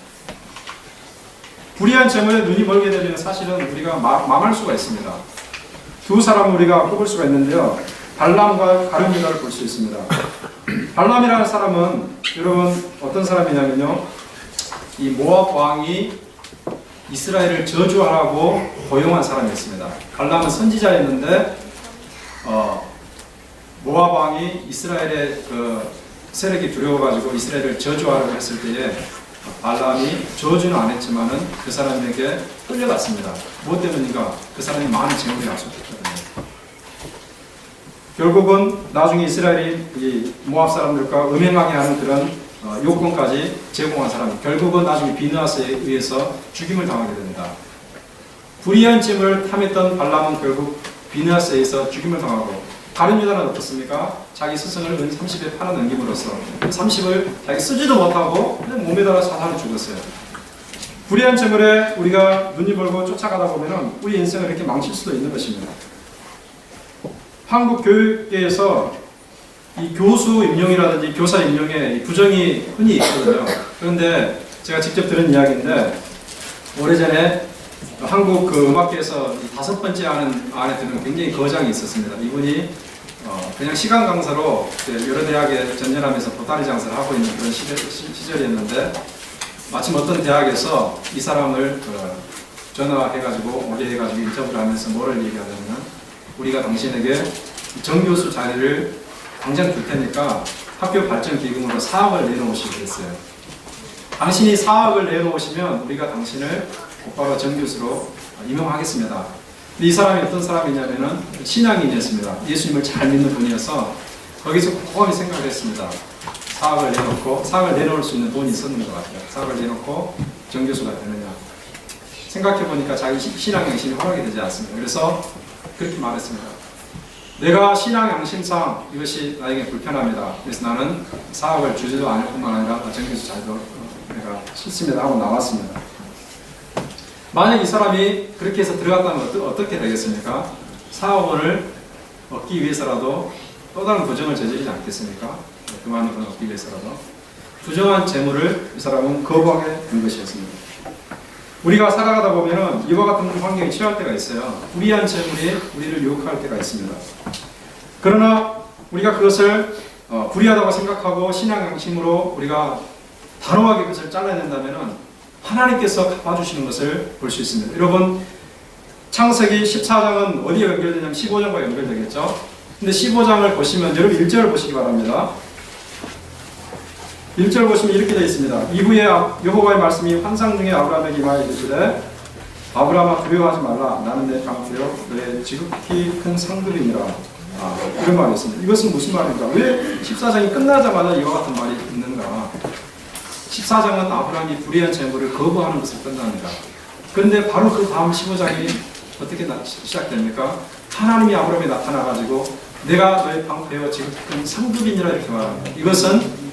불의한 재물에 눈이 멀게 되면 사실은 우리가 망할 수가 있습니다. 두 사람을 우리가 꼽을 수가 있는데요. 발람과 가룟유다를 볼 수 있습니다. 발람이라는 사람은 여러분 어떤 사람이냐면요, 이 모압 왕이 이스라엘을 저주하라고 고용한 사람이었습니다. 발람은 선지자였는데 모압 왕이 이스라엘의 그 세력이 두려워가지고 이스라엘을 저주하라고 했을 때에 발람이 저주는 안 했지만은 그 사람에게 끌려갔습니다. 무엇 때문인가? 그 사람이 많은 재물이 약속했거든요. 결국은 나중에 이스라엘이 이 모압 사람들과 음행하게 하는 그런 요건까지 제공한 사람, 결국은 나중에 비느하스에 의해서 죽임을 당하게 됩니다. 불의한 짐을 탐했던 발람은 결국 비느하스에 의해서 죽임을 당하고, 가룟유다는 어떻습니까? 자기 스승을 은 30에 팔아 넘김으로써 30을 자기 쓰지도 못하고 그냥 몸에다가 사살을 죽었어요. 불의한 재물에 우리가 눈이 멀고 쫓아가다 보면 우리 인생을 이렇게 망칠 수도 있는 것입니다. 한국 교육계에서 이 교수 임용이라든지 교사 임용에 부정이 흔히 있거든요. 그런데 제가 직접 들은 이야기인데, 오래전에 한국 그 음악계에서 5번째 안에 드는 굉장히 거장이 있었습니다. 이분이 그냥 시간 강사로 여러 대학에 전전하면서 보따리 장사를 하고 있는 그런 시절이었는데, 마침 어떤 대학에서 이 사람을 전화해가지고 오게 해가지고 인터뷰를 하면서 뭐를 얘기하냐면, 우리가 당신에게 정교수 자리를 당장 줄 테니까 학교 발전 기금으로 4억을 내놓으시고 그랬어요. 당신이 4억을 내놓으시면 우리가 당신을 곧바로 정교수로 임용하겠습니다. 근데 이 사람이 어떤 사람이냐면은 신앙인이었습니다. 예수님을 잘 믿는 분이어서 거기서 곰곰이 생각을 했습니다. 4억을 내놓을 수 있는 돈이 있었는 것 같아요. 4억을 내놓고 정교수가 되느냐. 생각해보니까 자기 신앙 양심이 허락이 되지 않습니다. 그래서 그렇게 말했습니다. 내가 신앙 양심상 이것이 나에게 불편합니다. 그래서 나는 4억을 주지도 않을 뿐만 아니라 정교수 자리도 내가 싫습니다 하고 나왔습니다. 만약 이 사람이 그렇게 해서 들어갔다면 어떻게 되겠습니까? 4억 원을 얻기 위해서라도 또 다른 부정을 저지르지 않겠습니까? 그만한 돈을 얻기 위해서라도. 부정한 재물을 이 사람은 거부하게 된 것이었습니다. 우리가 살아가다 보면은 이와 같은 환경에 처할 때가 있어요. 불의한 재물이 우리를 유혹할 때가 있습니다. 그러나 우리가 그것을 불의하다고 생각하고 신앙 양심으로 우리가 단호하게 그것을 잘라낸다면은 하나님께서 갚아주시는 것을 볼 수 있습니다. 여러분, 창세기 14장은 어디에 연결되냐면 15장과 연결되겠죠. 근데 15장을 보시면 여러분 1절을 보시기 바랍니다. 1절 보시면 이렇게 되어 있습니다. 이후에 여호와의 말씀이 환상 중에 아브라함에게 임하여 이르시되 아브라함아 두려워하지 말라. 나는 내 방패요 너의 지극히 큰 상급이니라. 이런 말이 있습니다. 이것은 무슨 말입니까? 왜 14장이 끝나자마자 이와 같은 말이 있는가? 14장은 아브라함이 불의한 재물을 거부하는 것을 끝납니다. 그런데 바로 그 다음 15장이 어떻게 시작됩니까? 하나님이 아브라함에 나타나가지고 내가 너의 방패요 지극히 큰 상급이니라 이렇게 말합니다. 이것은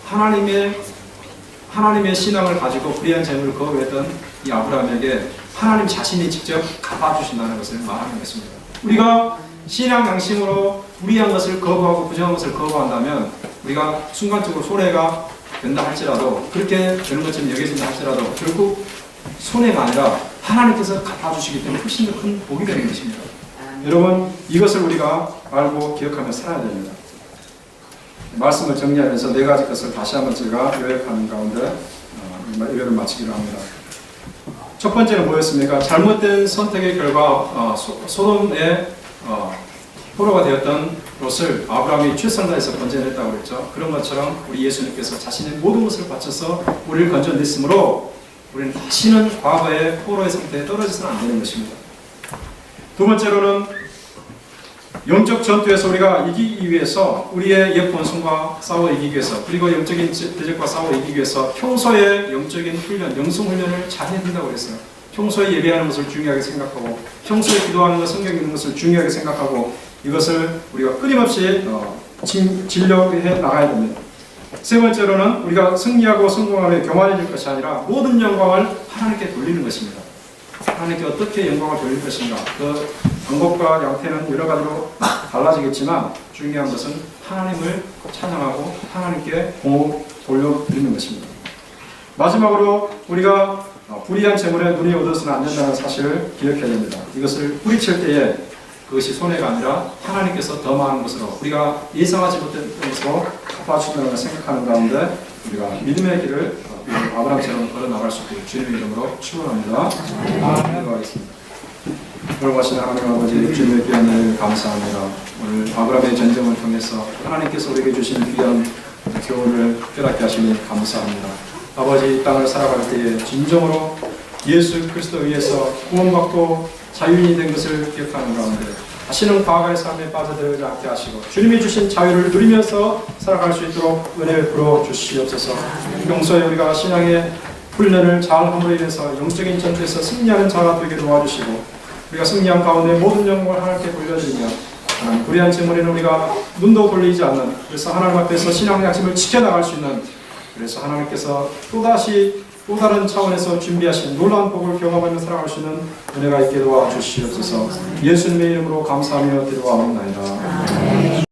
하나님의 신앙을 가지고 불의한 재물을 거부했던 이 아브라함에게 하나님 자신이 직접 갚아주신다는 것을 말하는 것입니다. 우리가 신앙 양심으로 불의한 것을 거부하고 부정한 것을 거부한다면 우리가 순간적으로 손해가 된다 할지라도, 그렇게 되는 것처럼 여겨진다 할지라도 결국 손해가 아니라 하나님께서 갚아주시기 때문에 훨씬 더 큰 복이 되는 것입니다. 여러분, 이것을 우리가 알고 기억하며 살아야 됩니다. 말씀을 정리하면서 네 가지 것을 다시 한번 제가 요약하는 가운데 예배를 마치기로 합니다. 첫 번째는 뭐였습니까? 잘못된 선택의 결과 소돔의 포로가 되었던 롯을 아브라함이 최선을 다해서 건져냈다고 그랬죠. 그런 것처럼 우리 예수님께서 자신의 모든 것을 바쳐서 우리를 건져냈으므로 우리는 다시는 과거의 포로의 상태에 떨어져서는 안 되는 것입니다. 두 번째로는 영적 전투에서 우리가 이기기 위해서, 우리의 옛 본성과 싸워 이기기 위해서, 그리고 영적인 대적과 싸워 이기기 위해서 평소에 영적인 훈련, 영성 훈련을 잘 해야 된다고 그랬어요. 평소에 예배하는 것을 중요하게 생각하고, 평소에 기도하는 것, 성경 읽는 것을 중요하게 생각하고, 이것을 우리가 끊임없이 진력해 나가야 됩니다. 세 번째로는 우리가 승리하고 성공하며 교만해질 것이 아니라 모든 영광을 하나님께 돌리는 것입니다. 하나님께 어떻게 영광을 돌릴 것인가, 그 방법과 양태는 여러 가지로 달라지겠지만 중요한 것은 하나님을 찬양하고 하나님께 공을 돌려드리는 것입니다. 마지막으로 우리가 불의한 재물에 눈이 어두워서는 안 된다는 사실을 기억해야 됩니다. 이것을 뿌리칠 때에 그것이 손해가 아니라 하나님께서 더 많은 것으로, 우리가 예상하지 못했던 것으로 갚아주신다는 것을 생각하는 가운데 우리가 믿음의 길을 아브라함처럼 걸어나갈 수 있도록 주님의 이름으로 축원합니다. 기도하겠습니다. 돌아가신 하나님 아버지, 주님의 귀한 일 감사합니다. 오늘 아브라함의 전쟁을 통해서 하나님께서 우리에게 주신 귀한 교훈을 깨닫게 하시니 감사합니다. 아버지, 이 땅을 살아갈 때에 진정으로 예수 그리스도 위에서 구원받고 자유인이 된 것을 기억하는 가운데 다시는 과거의 삶에 빠져들지 않게 하시고 주님이 주신 자유를 누리면서 살아갈 수 있도록 은혜를 부어 주시옵소서. 평소에 우리가 신앙의 훈련을 잘 함으로 인해서 영적인 전투에서 승리하는 자가 되게 도와주시고, 우리가 승리한 가운데 모든 영광을 하나님께 돌려드리며 불의한 재물에는 우리가 눈도 돌리지 않는, 그래서 하나님 앞에서 신앙 양심을 지켜나갈 수 있는, 그래서 하나님께서 또 다른 차원에서 준비하신 놀라운 복을 경험하며 살아갈 수 있는 은혜가 있게 도와주시옵소서. 예수님의 이름으로 감사하며 기도하옵나이다.